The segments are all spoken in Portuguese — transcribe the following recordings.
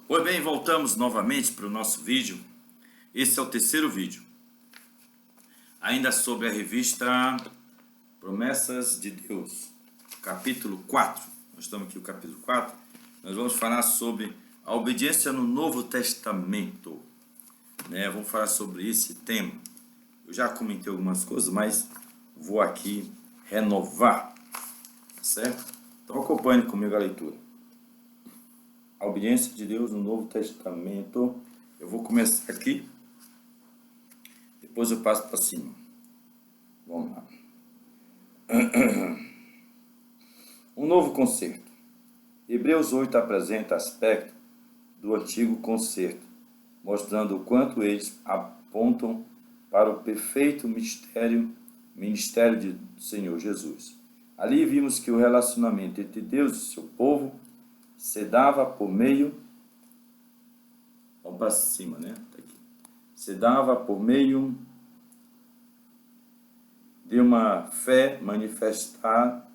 Pois bem, voltamos novamente para o nosso vídeo. Esse é o terceiro vídeo. Ainda sobre a revista Promessas de Deus, capítulo 4. Nós estamos aqui no capítulo 4. Nós vamos falar sobre a obediência no Novo Testamento. Vamos falar sobre esse tema. Eu já comentei algumas coisas, mas vou aqui renovar. Certo? Então acompanhe comigo a leitura. A obediência de Deus no Novo Testamento. Eu vou começar aqui, depois eu passo para cima. Vamos lá. Um novo concerto. Hebreus 8 apresenta aspecto do antigo concerto, mostrando o quanto eles apontam para o perfeito ministério do Senhor Jesus. Ali vimos que o relacionamento entre Deus e seu povo se dava por meio... Vamos para cima, né? Tá aqui. Se dava por meio de uma fé manifestada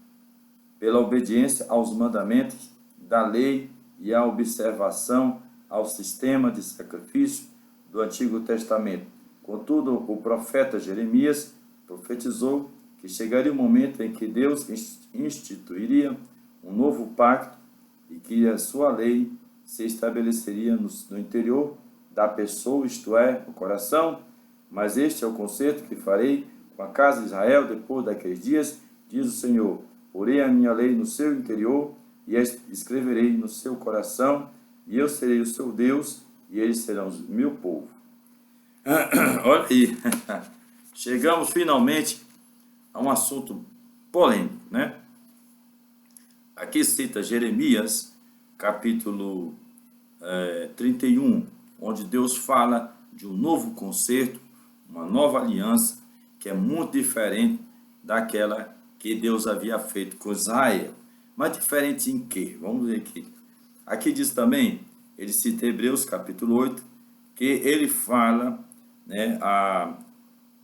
pela obediência aos mandamentos da lei e a observação ao sistema de sacrifício do Antigo Testamento. Contudo, o profeta Jeremias profetizou que chegaria o momento em que Deus instituiria um novo pacto e que a sua lei se estabeleceria no interior da pessoa, isto é, no coração. Mas este é o concerto que farei com a casa de Israel depois daqueles dias, diz o Senhor. Porei a minha lei no seu interior e a escreverei no seu coração, e eu serei o seu Deus e eles serão o meu povo. Olha aí, chegamos finalmente a um assunto polêmico, né? Aqui cita Jeremias, capítulo 31, onde Deus fala de um novo concerto, uma nova aliança, que é muito diferente daquela que Deus havia feito com Israel. Mas diferente em quê? Vamos ver aqui. Aqui diz também, ele cita Hebreus, capítulo 8, que ele fala, né,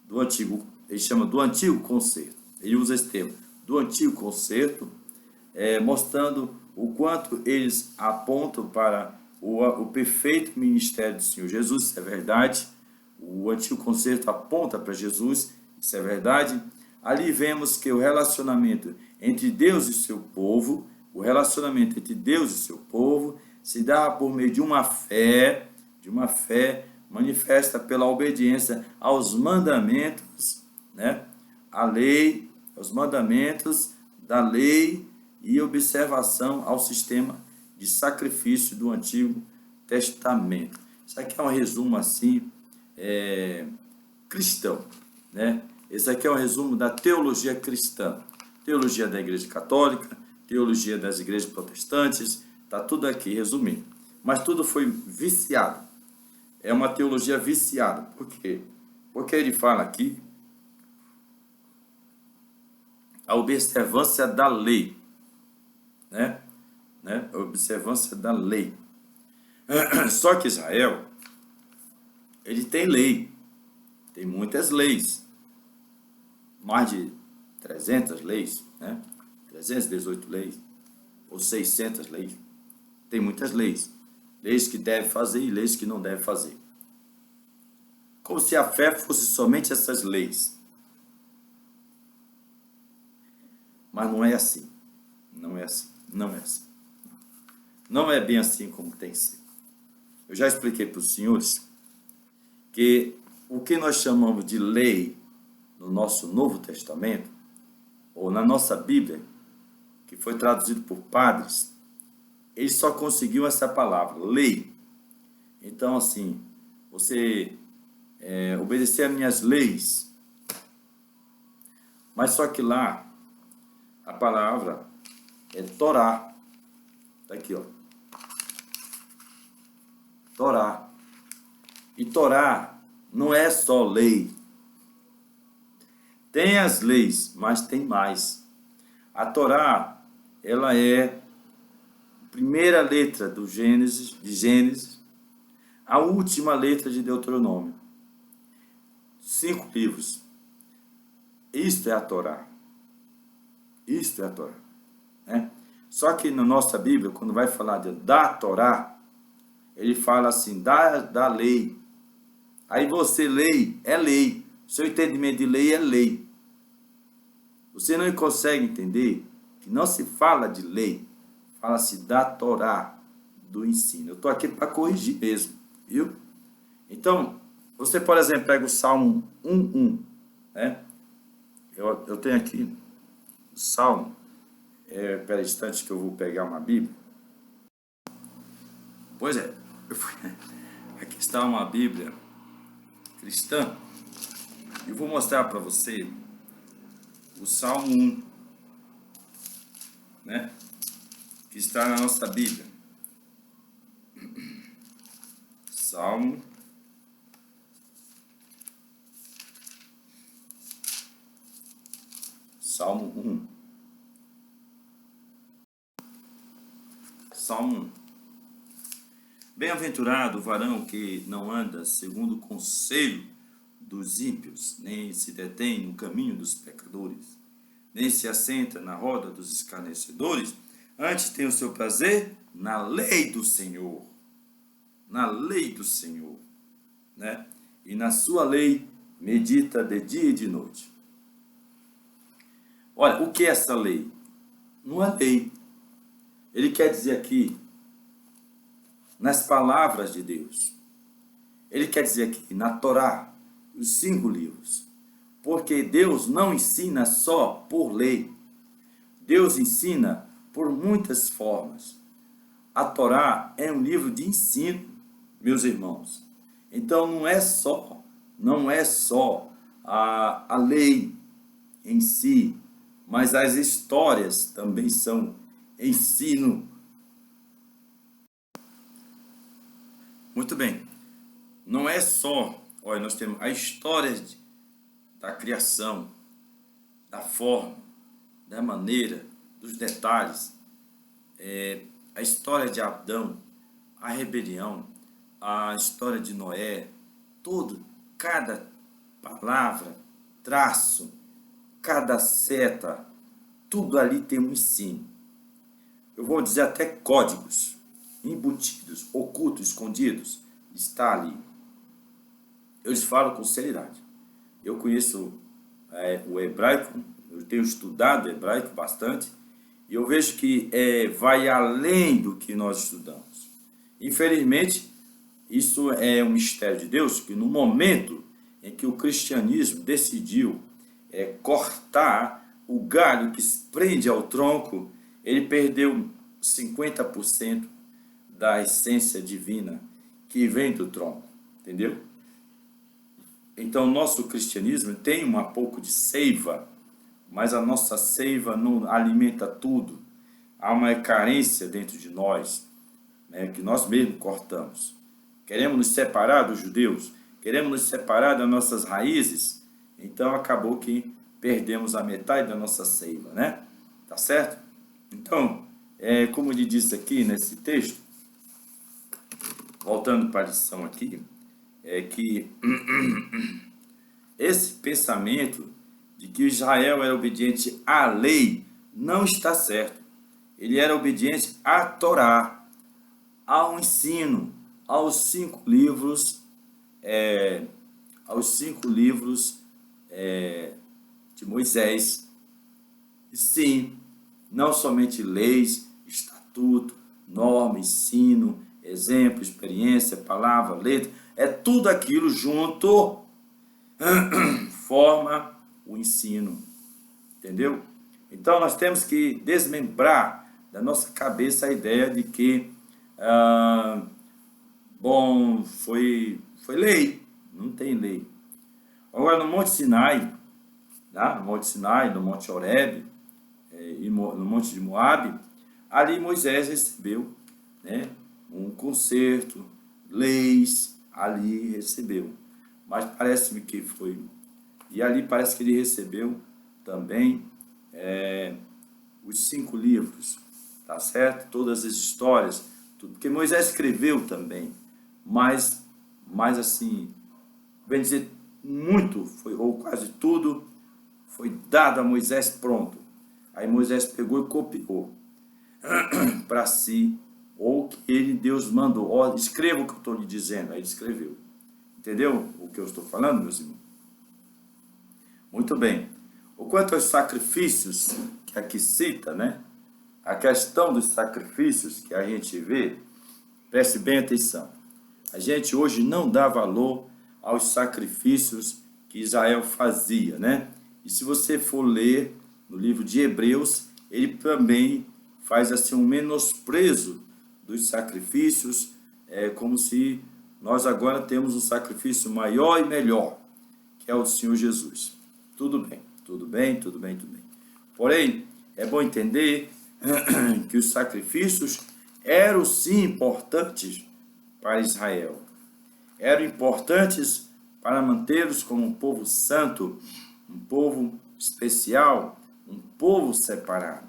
do antigo, ele chama do antigo concerto. Ele usa esse termo, do antigo concerto, mostrando o quanto eles apontam para o perfeito ministério do Senhor Jesus. Isso é verdade. O antigo concerto aponta para Jesus, isso é verdade. Ali vemos que o relacionamento entre Deus e seu povo, se dá por meio de uma fé manifesta pela obediência aos mandamentos, né? A lei, os mandamentos da lei e observação ao sistema de sacrifício do Antigo Testamento. Isso aqui é um resumo assim, cristão, né? Esse aqui é um resumo da teologia cristã, teologia da Igreja Católica, teologia das igrejas protestantes, está tudo aqui resumindo. Mas tudo foi viciado. É uma teologia viciada. Por quê? Porque ele fala aqui a observância da lei, né? A observância da lei. Só que Israel, ele tem lei, tem muitas leis, mais de 300 leis, né? 318 leis, ou 600 leis, tem muitas leis, leis que deve fazer e leis que não deve fazer, como se a fé fosse somente essas leis. Mas não é assim, não é bem assim como tem que ser. Eu já expliquei para os senhores que o que nós chamamos de lei no nosso Novo Testamento, ou na nossa Bíblia, que foi traduzido por padres, eles só conseguiam essa palavra, lei. Então, assim, você obedecer às minhas leis. Mas só que lá, a palavra é Torá. Está aqui, ó. Torá. E Torá não é só lei. Tem as leis, mas tem mais. A Torá, ela é a primeira letra de Gênesis, a última letra de Deuteronômio. 5 livros. Isto é a Torá. Isto é a Torá. Né? Só que na nossa Bíblia, quando vai falar da Torá, ele fala assim, da lei. Aí você é lei. Seu entendimento de lei é lei. Você não consegue entender que não se fala de lei, fala-se da Torá, do ensino. Eu estou aqui para corrigir mesmo, viu? Então, você, por exemplo, pega o Salmo 1:1, né? Eu tenho aqui o Salmo, pera instante que eu vou pegar uma Bíblia. Pois é, aqui está uma Bíblia cristã, e vou mostrar para você o Salmo 1, né? Que está na nossa Bíblia. Salmo 1. Salmo 1. Bem-aventurado o varão que não anda segundo o conselho dos ímpios, nem se detém no caminho dos pecadores, nem se assenta na roda dos escarnecedores, antes tem o seu prazer na lei do Senhor. Na lei do Senhor, né? E na sua lei medita de dia e de noite. Olha, o que é essa lei? Não é lei. Ele quer dizer aqui, nas palavras de Deus. Ele quer dizer aqui, na Torá, os 5 livros. Porque Deus não ensina só por lei. Deus ensina por muitas formas. A Torá é um livro de ensino, meus irmãos. Então não é só a lei em si, mas as histórias também são ensino. Muito bem. Não é só, olha, nós temos a história da criação, da forma, da maneira, dos detalhes, a história de Adão, a rebelião, a história de Noé, tudo, cada palavra, traço, cada seta, tudo ali tem um ensino. Eu vou dizer até códigos embutidos, ocultos, escondidos, está ali. Eu lhes falo com seriedade. Eu conheço o hebraico, eu tenho estudado hebraico bastante, e eu vejo que vai além do que nós estudamos. Infelizmente, isso é um mistério de Deus, que no momento em que o cristianismo decidiu cortar o galho que se prende ao tronco, ele perdeu 50% da essência divina que vem do tronco, entendeu? Então, o nosso cristianismo tem um pouco de seiva, mas a nossa seiva não alimenta tudo. Há uma carência dentro de nós, né, que nós mesmos cortamos. Queremos nos separar dos judeus, queremos nos separar das nossas raízes, então acabou que perdemos a metade da nossa seiva, né? Tá certo? Então, como ele disse aqui nesse texto, voltando para a lição aqui, é que esse pensamento de que Israel era obediente à lei não está certo. Ele era obediente à Torá, ao ensino, aos 5 livros, de Moisés. E sim, não somente leis, estatuto, norma, ensino, exemplo, experiência, palavra, letra, é tudo aquilo junto forma o ensino, entendeu? Então nós temos que desmembrar da nossa cabeça a ideia de que foi lei, não tem lei. Agora no Monte Sinai, tá? No Monte Sinai, no Monte Horebe, e no Monte de Moabe, ali Moisés recebeu, né, um concerto, leis, ali recebeu. Mas parece-me que foi. E ali parece que ele recebeu também os 5 livros, tá certo? Todas as histórias, tudo. Porque Moisés escreveu também, mas assim, bem dizer, muito, ou quase tudo, foi dado a Moisés pronto. Aí Moisés pegou e copiou para si ou que Deus mandou. Ó, escreva o que eu estou lhe dizendo. Aí ele escreveu. Entendeu o que eu estou falando, meus irmãos? Muito bem. O quanto aos sacrifícios que aqui cita, né? A questão dos sacrifícios que a gente vê, preste bem atenção. A gente hoje não dá valor aos sacrifícios que Israel fazia, né? E se você for ler no livro de Hebreus, ele também faz assim um menosprezo dos sacrifícios, como se nós agora temos um sacrifício maior e melhor, que é o do Senhor Jesus. Tudo bem, tudo bem, tudo bem, tudo bem. Porém, é bom entender que os sacrifícios eram sim importantes para Israel. Eram importantes para mantê-los como um povo santo, um povo especial, um povo separado,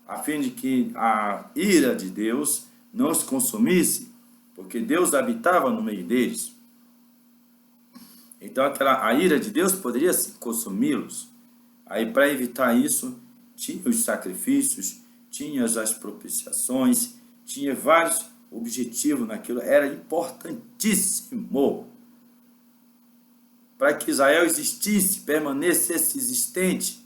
a fim de que a ira de Deus não os consumisse, porque Deus habitava no meio deles. Então a ira de Deus poderia consumi-los. Aí para evitar isso, tinha os sacrifícios, tinha as propiciações, tinha vários objetivos naquilo, era importantíssimo para que Israel existisse, permanecesse existente.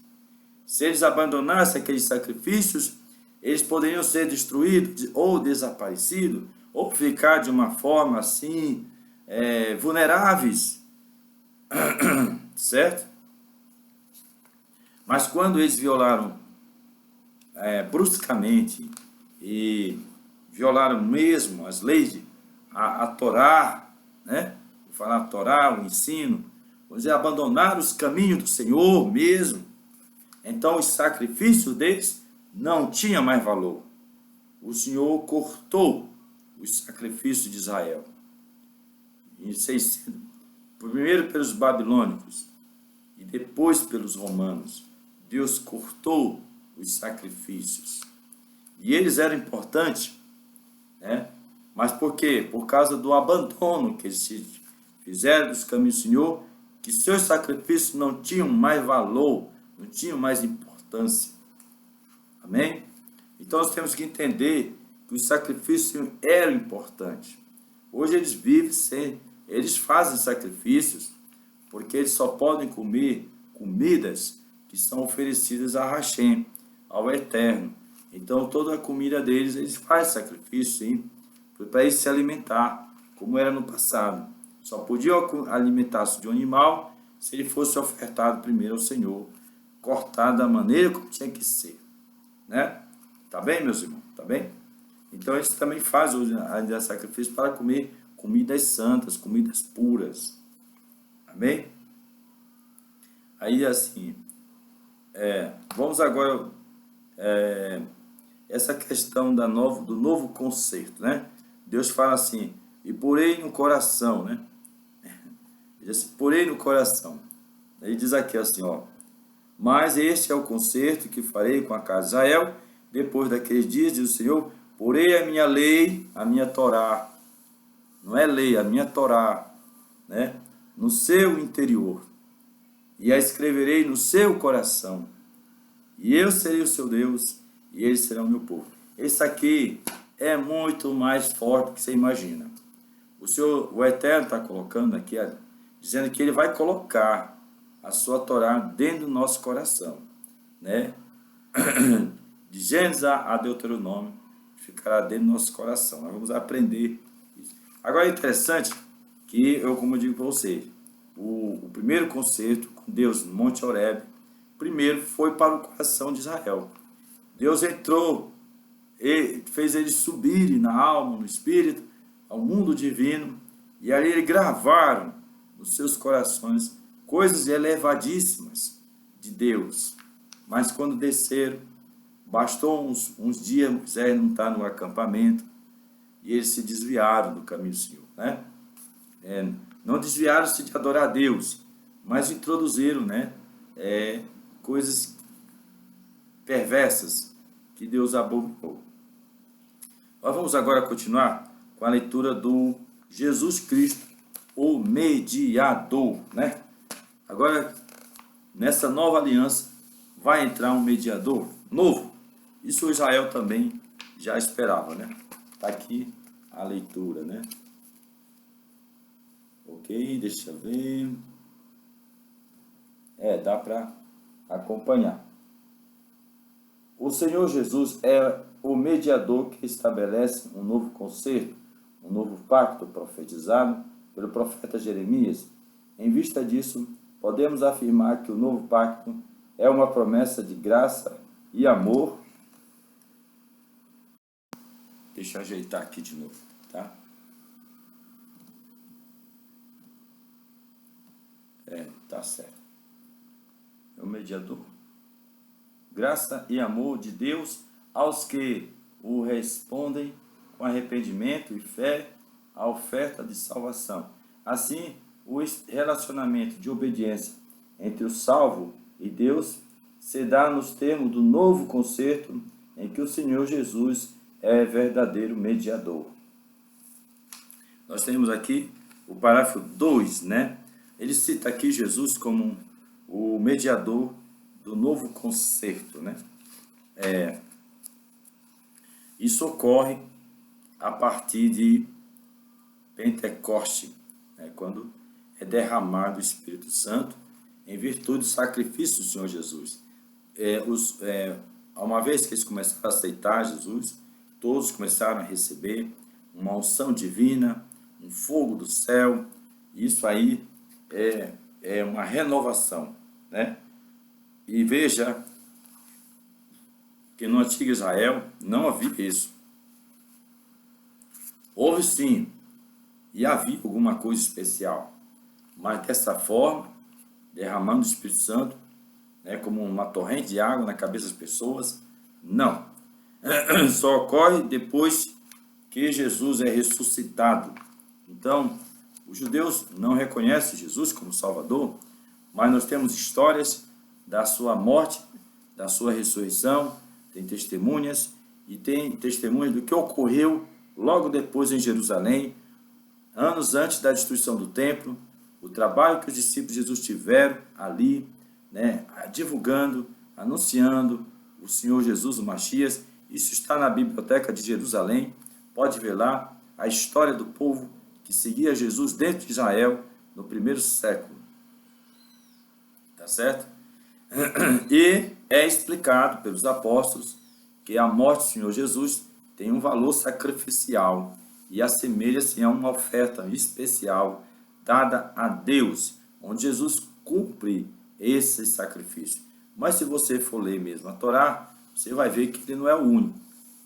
Se eles abandonassem aqueles sacrifícios, eles poderiam ser destruídos ou desaparecidos, ou ficar de uma forma assim, vulneráveis, certo? Mas quando eles violaram bruscamente e violaram mesmo as leis, a Torá, né? Vou falar a Torá, o ensino, vamos dizer, abandonaram os caminhos do Senhor mesmo, então os sacrifícios deles não tinham mais valor. O Senhor cortou os sacrifícios de Israel. Em 600, primeiro pelos babilônicos e depois pelos romanos, Deus cortou os sacrifícios. E eles eram importantes, né? Mas por quê? Por causa do abandono que eles fizeram dos caminhos do Senhor, que seus sacrifícios não tinham mais valor, não tinham mais importância. Amém? Então nós temos que entender que os sacrifícios eram importantes. Hoje eles vivem eles fazem sacrifícios porque eles só podem comer comidas que são oferecidas a Hashem, ao Eterno. Então toda a comida deles, eles fazem sacrifício, sim, para eles se alimentar, como era no passado. Só podiam alimentar-se de um animal se ele fosse ofertado primeiro ao Senhor, cortado da maneira como tinha que ser, né? Tá bem, meus irmãos? Tá bem? Então eles também fazem hoje sacrifício para comer comidas santas, comidas puras. Amém? Aí assim, vamos agora essa questão do novo concerto, né? Deus fala assim, e porei no coração, né? Ele diz assim, porei no coração. Ele diz aqui assim, ó, mas este é o concerto que farei com a casa de Israel, depois daqueles dias, diz o Senhor, porei a minha lei, a minha Torá, não é lei, a minha Torá, né? No seu interior, e a escreverei no seu coração, e eu serei o seu Deus, e eles serão o meu povo. Esse aqui é muito mais forte do que você imagina. O Eterno está colocando aqui, dizendo que ele vai colocar a sua Torá dentro do nosso coração, né? De Gênesis a Deuteronômio, ficará dentro do nosso coração. Nós vamos aprender isso. Agora é interessante que como eu digo para vocês, o primeiro concerto com Deus no Monte Horebe, primeiro foi para o coração de Israel. Deus entrou e fez eles subirem na alma, no espírito, ao mundo divino, e ali eles gravaram nos seus corações coisas elevadíssimas de Deus. Mas quando desceram, bastou uns dias, Moisés não está no acampamento, e eles se desviaram do caminho do Senhor, né? Não desviaram-se de adorar a Deus, mas introduziram, né, coisas perversas que Deus abominou. Nós vamos agora continuar com a leitura do Jesus Cristo, o mediador, né? Agora, nessa nova aliança, vai entrar um mediador novo. Isso Israel também já esperava, né? Está aqui a leitura, né? Ok, deixa eu ver. Dá para acompanhar. O Senhor Jesus é o mediador que estabelece um novo concerto, um novo pacto profetizado pelo profeta Jeremias. Em vista disso, podemos afirmar que o novo pacto é uma promessa de graça e amor. Deixa eu ajeitar aqui de novo, tá? Tá certo. É o mediador. Graça e amor de Deus aos que o respondem com arrependimento e fé à oferta de salvação. Assim, o relacionamento de obediência entre o salvo e Deus se dá nos termos do novo concerto em que o Senhor Jesus é verdadeiro mediador. Nós temos aqui o parágrafo 2, né? Ele cita aqui Jesus como o mediador do novo concerto, né? Isso ocorre a partir de Pentecoste, né? Quando é derramado o Espírito Santo em virtude do sacrifício do Senhor Jesus. Uma vez que eles começaram a aceitar Jesus, todos começaram a receber uma unção divina, um fogo do céu. Isso aí é uma renovação, né? E veja que no antigo Israel não havia isso. Houve sim, e havia alguma coisa especial, mas dessa forma, derramando o Espírito Santo, né, como uma torrente de água na cabeça das pessoas, não. Só ocorre depois que Jesus é ressuscitado. Então, os judeus não reconhecem Jesus como Salvador, mas nós temos histórias da sua morte, da sua ressurreição, tem testemunhas, e tem testemunhas do que ocorreu logo depois em Jerusalém, anos antes da destruição do templo, o trabalho que os discípulos de Jesus tiveram ali, né, divulgando, anunciando o Senhor Jesus, o Messias. Isso está na Biblioteca de Jerusalém. Pode ver lá a história do povo que seguia Jesus dentro de Israel no primeiro século. Tá certo? E é explicado pelos apóstolos que a morte do Senhor Jesus tem um valor sacrificial e assemelha-se a uma oferta especial dada a Deus, onde Jesus cumpre esse sacrifício. Mas se você for ler mesmo a Torá, você vai ver que ele não é o único.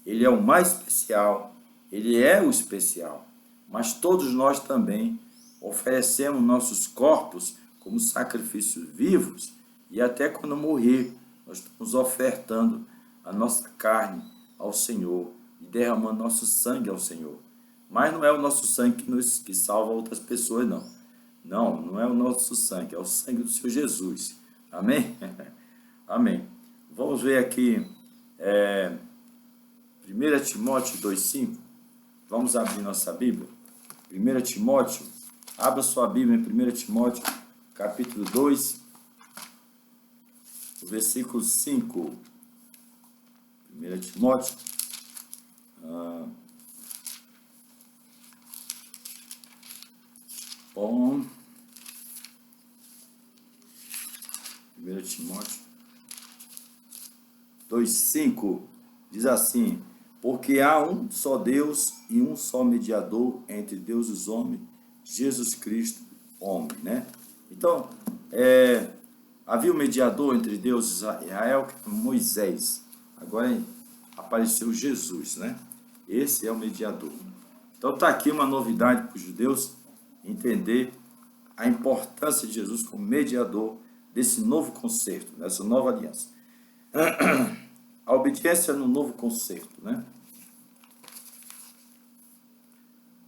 Ele é o mais especial, ele é o especial. Mas todos nós também oferecemos nossos corpos como sacrifícios vivos, e até quando morrer, nós estamos ofertando a nossa carne ao Senhor e derramando nosso sangue ao Senhor. Mas não é o nosso sangue que salva outras pessoas, não. Não é o nosso sangue, é o sangue do Senhor Jesus. Amém? Amém. Vamos ver aqui 1 Timóteo 2,5. Vamos abrir nossa Bíblia. 1 Timóteo, abra sua Bíblia em 1 Timóteo, capítulo 2, o versículo 5. 1 Timóteo. Bom. 1 Timóteo 2,5 diz assim: porque há um só Deus e um só mediador entre Deus e os homens, Jesus Cristo, homem, né? Então, havia um mediador entre Deus e Israel, que era Moisés. Agora apareceu Jesus, né? Esse é o mediador. Então está aqui uma novidade para os judeus entender a importância de Jesus como mediador desse novo concerto, dessa nova aliança. A obediência no novo concerto, né?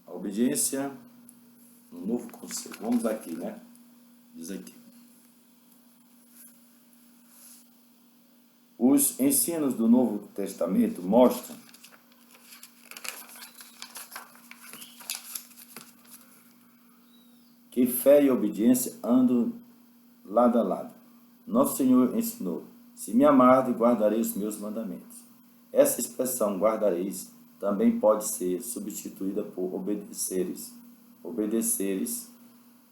A obediência no novo concerto. Vamos aqui, né? Diz aqui. Os ensinos do Novo Testamento mostram que fé e obediência andam lado a lado. Nosso Senhor ensinou: se me amardes, guardareis os meus mandamentos. Essa expressão, guardareis, também pode ser substituída por obedeceres.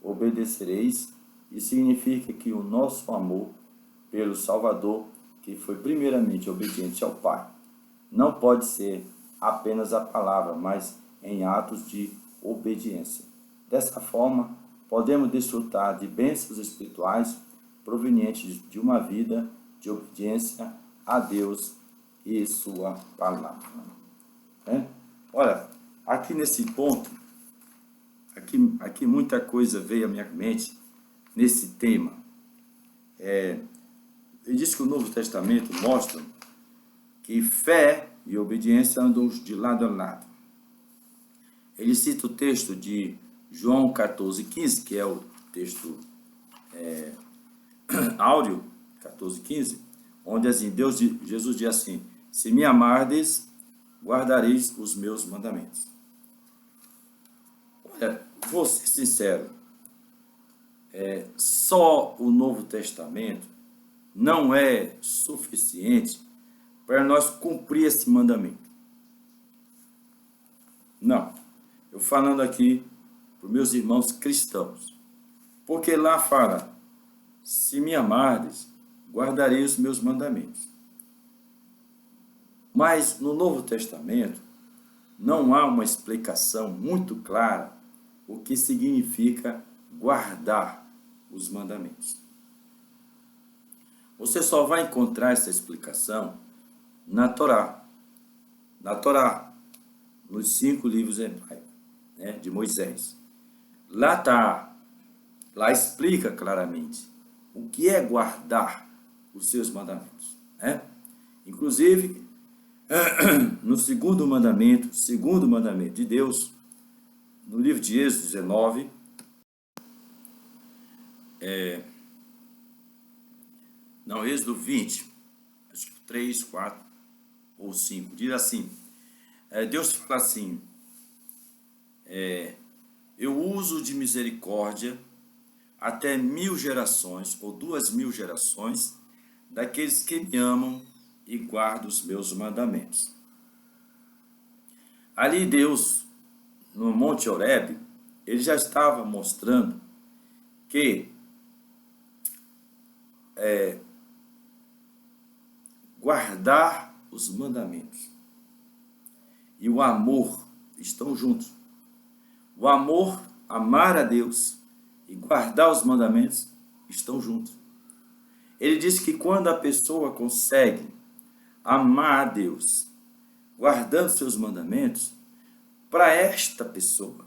Obedecereis, e significa que o nosso amor pelo Salvador, que foi primeiramente obediente ao Pai, não pode ser apenas a palavra, mas em atos de obediência. Dessa forma, podemos desfrutar de bênçãos espirituais provenientes de uma vida de obediência a Deus e sua palavra. Olha, aqui nesse ponto, aqui muita coisa veio à minha mente nesse tema. Ele diz que o Novo Testamento mostra que fé e obediência andam de lado a lado. Ele cita o texto de João 14,15, que é o texto áureo, 14,15, onde assim, Jesus diz assim: se me amardes, guardareis os meus mandamentos. Olha, vou ser sincero, só o Novo Testamento não é suficiente para nós cumprir esse mandamento. Não. Eu falando aqui para os meus irmãos cristãos. Porque lá fala: se me amardes, guardarei os meus mandamentos. Mas no Novo Testamento não há uma explicação muito clara o que significa guardar os mandamentos. Você só vai encontrar essa explicação na Torá. Na Torá, nos 5 livros hebraicos, de Moisés. Lá explica claramente o que é guardar os seus mandamentos. Inclusive, no segundo mandamento de Deus, no livro de Êxodo 19, Êxodo 20, acho que 3, 4 ou 5, diz assim, Deus fala assim: eu uso de misericórdia até 1000 gerações, ou 2000 gerações, daqueles que me amam e guardam os meus mandamentos. Ali Deus, no Monte Horebe, ele já estava mostrando que guardar os mandamentos e o amor estão juntos. O amor, amar a Deus e guardar os mandamentos estão juntos. Ele diz que quando a pessoa consegue amar a Deus, guardando seus mandamentos, para esta pessoa,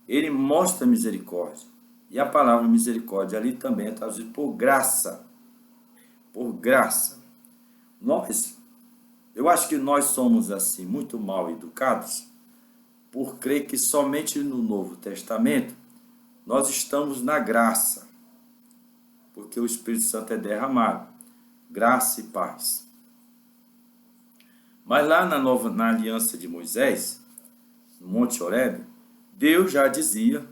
ele mostra misericórdia. E a palavra misericórdia ali também é traduzida por graça. Por graça. Eu acho que nós somos assim, muito mal educados, por crer que somente no Novo Testamento nós estamos na graça, porque o Espírito Santo é derramado, graça e paz. Mas lá na aliança de Moisés, no Monte Horebe, Deus já dizia,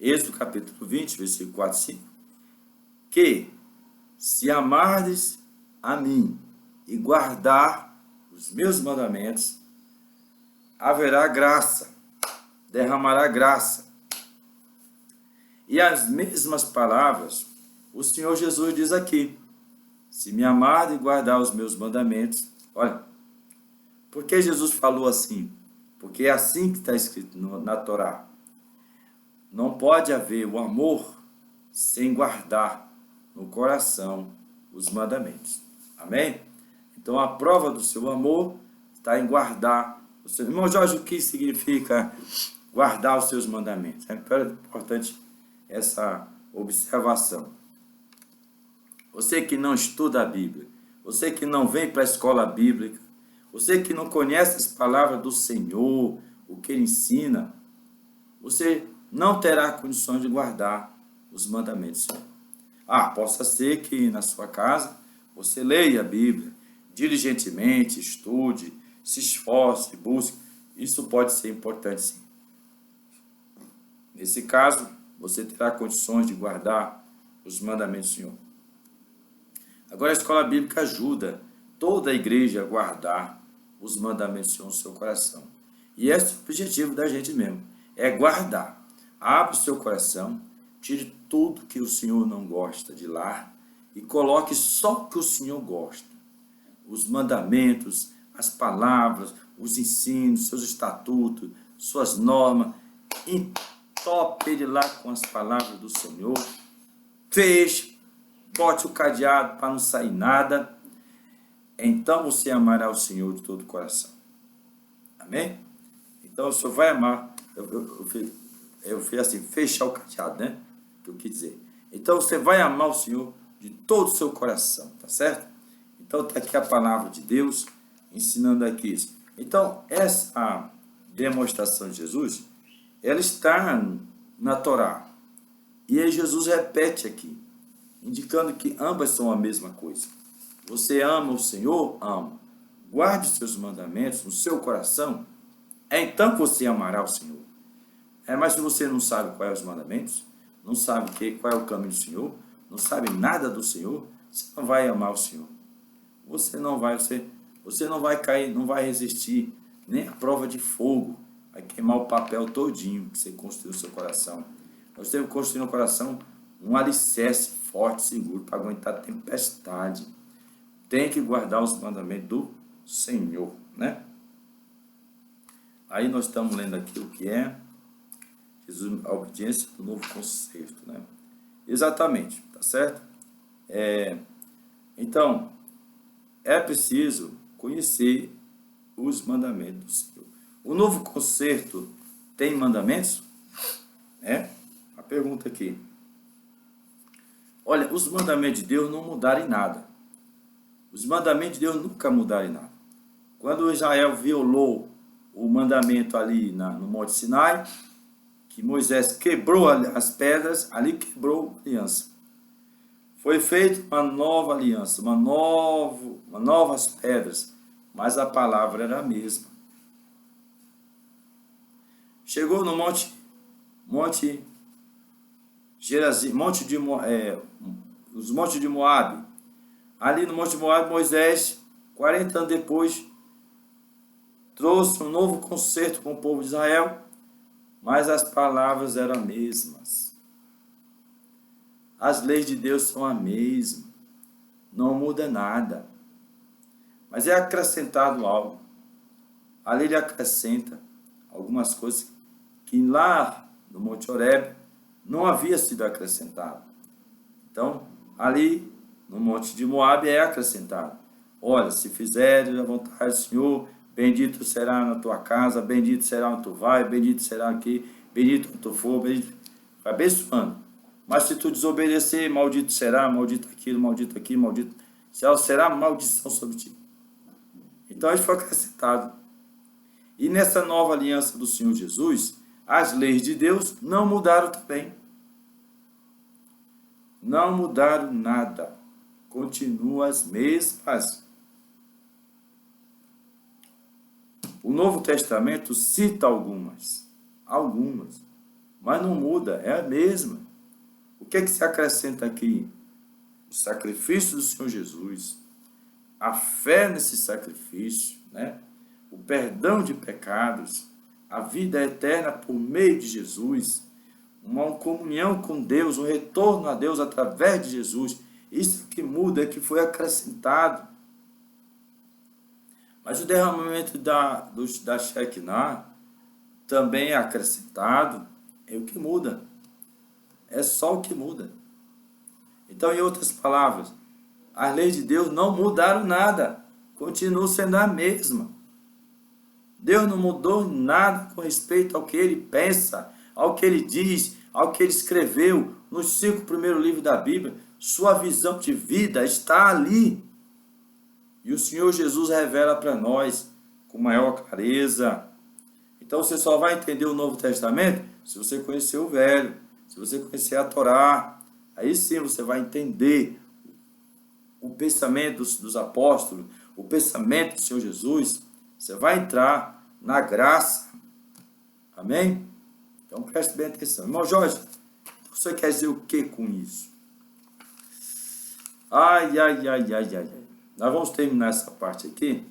Êxodo capítulo 20, versículo 4 e 5, que se amardes a mim e guardar os meus mandamentos, haverá graça, derramará graça. E as mesmas palavras o Senhor Jesus diz aqui: se me amar e guardar os meus mandamentos. Olha, por que Jesus falou assim? Porque é assim que está escrito na Torá. Não pode haver o amor sem guardar no coração os mandamentos. Amém? Então a prova do seu amor está em guardar o seu. Irmão Jorge, o que significa guardar os seus mandamentos? É importante essa observação. Você que não estuda a Bíblia, você que não vem para a escola bíblica, você que não conhece as palavras do Senhor, o que Ele ensina, você não terá condições de guardar os mandamentos. Possa ser que na sua casa você leia a Bíblia diligentemente, estude, se esforce, busque. Isso pode ser importante, sim. Nesse caso, você terá condições de guardar os mandamentos do Senhor. Agora, a escola bíblica ajuda toda a igreja a guardar os mandamentos do Senhor no seu coração. E esse é o objetivo da gente mesmo, é guardar. Abre o seu coração, tire tudo que o Senhor não gosta de lá e coloque só o que o Senhor gosta. Os mandamentos, as palavras, os ensinos, seus estatutos, suas normas. Entope ele lá com as palavras do Senhor. Feche, bote o cadeado para não sair nada. Então você amará o Senhor de todo o coração. Amém? Então o Senhor vai amar. Eu fiz assim, fechar o cadeado, né? Que eu quis dizer. Então você vai amar o Senhor de todo o seu coração, tá certo? Então está aqui a palavra de Deus ensinando aqui isso. Então essa demonstração de Jesus, ela está na Torá. E aí Jesus repete aqui, indicando que ambas são a mesma coisa. Você ama o Senhor? Ama. Guarde os seus mandamentos no seu coração, então você amará o Senhor. Mas se você não sabe quais são os mandamentos, não sabe qual é o caminho do Senhor, não sabe nada do Senhor, você não vai amar o Senhor. Você não vai cair, não vai resistir nem a prova de fogo, vai queimar o papel todinho que você construiu no seu coração. Nós temos que construir no coração um alicerce forte, seguro, para aguentar a tempestade. Tem que guardar os mandamentos do Senhor, né? Aí nós estamos lendo aqui o que é Jesus, a obediência do novo concerto, né? Exatamente, tá certo? Então, é preciso conhecer os mandamentos do Senhor. O novo concerto tem mandamentos? A pergunta aqui. Olha, os mandamentos de Deus não mudaram em nada. Os mandamentos de Deus nunca mudaram em nada. Quando Israel violou o mandamento ali no Monte Sinai, que Moisés quebrou as pedras, ali quebrou a aliança. Foi feita uma nova aliança, novas pedras, mas a palavra era a mesma. Chegou no os montes de Moabe. Ali no Monte de Moabe, Moisés, 40 anos depois, trouxe um novo concerto com o povo de Israel, mas as palavras eram as mesmas. As leis de Deus são as mesmas. Não muda nada. Mas é acrescentado algo. Ali ele acrescenta algumas coisas que lá no Monte Horebe não havia sido acrescentado. Então, ali no Monte de Moabe é acrescentado. Olha, se fizeres a vontade do Senhor, bendito será na tua casa, bendito será onde tu vai, bendito será aqui, bendito onde tu for, bendito. Vai abençoando. Mas se tu desobedecer, maldito será, maldito aquilo, maldito aqui, maldito. Será maldição sobre ti. Então isso foi acrescentado. E nessa nova aliança do Senhor Jesus, as leis de Deus não mudaram também. Não mudaram nada. Continuam as mesmas. O Novo Testamento cita algumas, mas não muda, é a mesma. O que é que se acrescenta aqui? O sacrifício do Senhor Jesus, a fé nesse sacrifício, né? O perdão de pecados, a vida eterna por meio de Jesus, uma comunhão com Deus, um retorno a Deus através de Jesus. Isso que muda, é que foi acrescentado. Mas o derramamento da Shekinah também é acrescentado, é o que muda. É só o que muda. Então, em outras palavras, as leis de Deus não mudaram nada, continuam sendo a mesma. Deus não mudou nada com respeito ao que ele pensa, ao que ele diz, ao que ele escreveu nos 5 primeiros livros da Bíblia. Sua visão de vida está ali. E o Senhor Jesus revela para nós com maior clareza. Então você só vai entender o Novo Testamento se você conhecer o Velho, se você conhecer a Torá. Aí sim você vai entender o pensamento dos apóstolos, o pensamento do Senhor Jesus. Você vai entrar na graça. Amém? Então preste bem atenção. Irmão Jorge, você quer dizer o que com isso? Ai. Nós vamos terminar essa parte aqui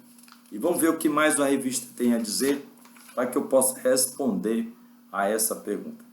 E vamos ver o que mais a revista tem a dizer para que eu possa responder a essa pergunta.